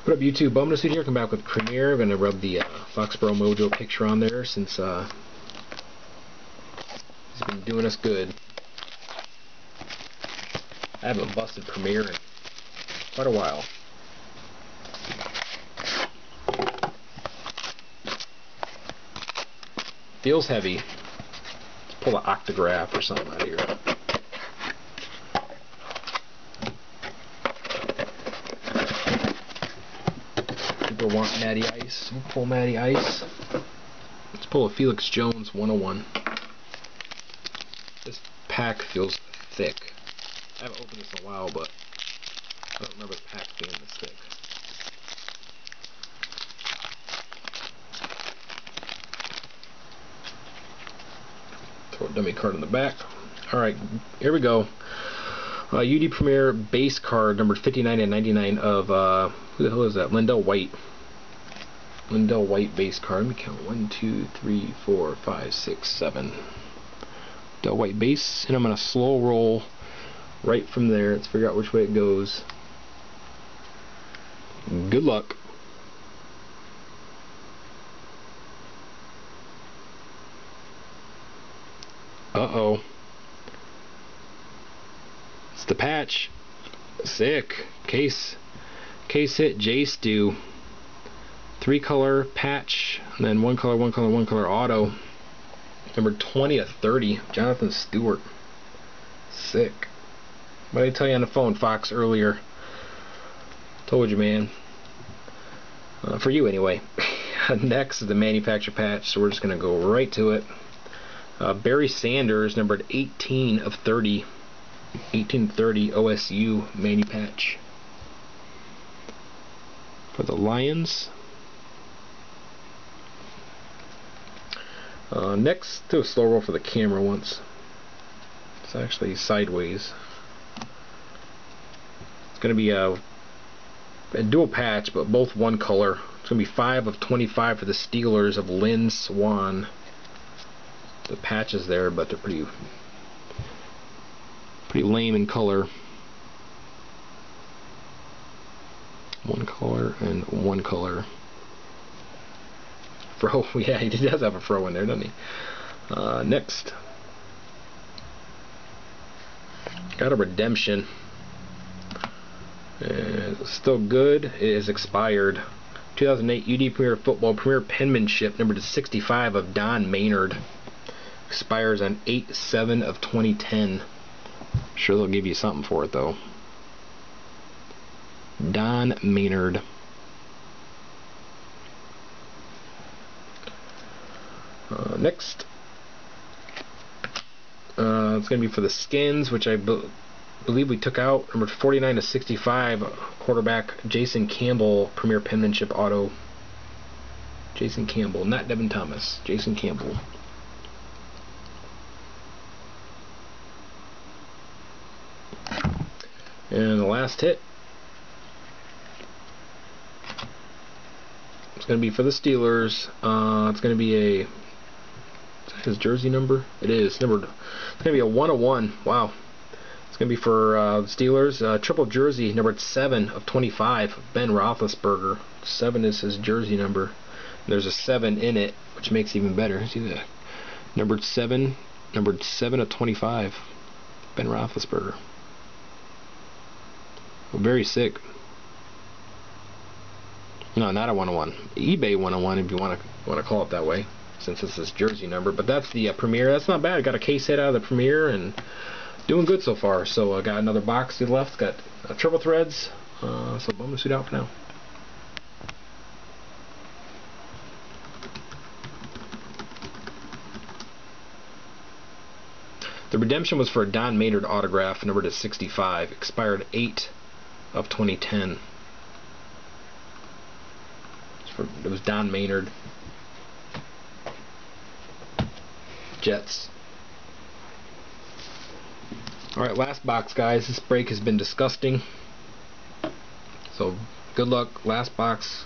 What up, YouTube? Bumness here. Come back with Premiere. I'm going to rub the Foxborough Mojo picture on there since he's been doing us good. I haven't busted Premiere in quite a while. Feels heavy. Let's pull an octograph or something out of here. People want Matty Ice. We'll pull Matty Ice. Let's pull a Felix Jones 101. This pack feels thick. I haven't opened this in a while, but I don't remember the pack being this thick. Throw a dummy card in the back. Alright, here we go. UD Premier base card number 59 and 99 of, who the hell is that? Lindell White. Lindell White base card. Let me count. 1, 2, 3, 4, 5, 6, 7. Lindell White base. And I'm going to slow roll right from there. Let's figure out which way it goes. Good luck. Uh-oh. It's the patch. Sick. Case hit J-Stew. 3-color patch, and then 1-color, 1-color, 1-color auto. Number 20 of 30, Jonathan Stewart. Sick. What did I tell you on the phone, Fox, earlier? Told you, man. For you, anyway. Next is the manufacturer patch, so we're just going to go right to it. Barry Sanders, numbered 18 of 30. 1830 OSU manu patch. For the Lions. Next, do a slow roll for the camera once. It's actually sideways. It's going to be a dual patch, but both one color. It's going to be 5 of 25 for the Steelers of Lynn Swan. The patches there, but they're pretty lame in color. One color and one color. Fro, yeah, he does have a fro in there, doesn't he? Next, got a redemption. It's still good. It is expired. 2008 UD Premier Football Premier Penmanship, number 65 of Don Maynard. Expires on 8/7 of 2010. Sure, they'll give you something for it though. Don Maynard. Next, it's going to be for the Skins, which I believe we took out. Number 49 to 65, quarterback Jason Campbell, Premier Penmanship auto. Jason Campbell, not Devin Thomas. Jason Campbell. And the last hit, it's going to be for the Steelers. It's going to be a, his jersey number? It is numbered. It's going to be a 101. Wow. It's going to be for the Steelers. Triple jersey, numbered 7 of 25. Ben Roethlisberger. 7 is his jersey number. There's a 7 in it, which makes it even better. See that? Numbered 7 of 25. Ben Roethlisberger. Very sick. No, not a 101. eBay 101, if you want to call it that way, since it's this jersey number. But that's the Premiere. That's not bad. I got a case hit out of the Premiere and doing good so far. So I got another box left. Got triple threads. So bum the suit out for now. The redemption was for a Don Maynard autograph, numbered to 65. Expired 8 of 2010. It was Don Maynard. Jets. Alright, last box, guys. This break has been disgusting. So, good luck. Last box.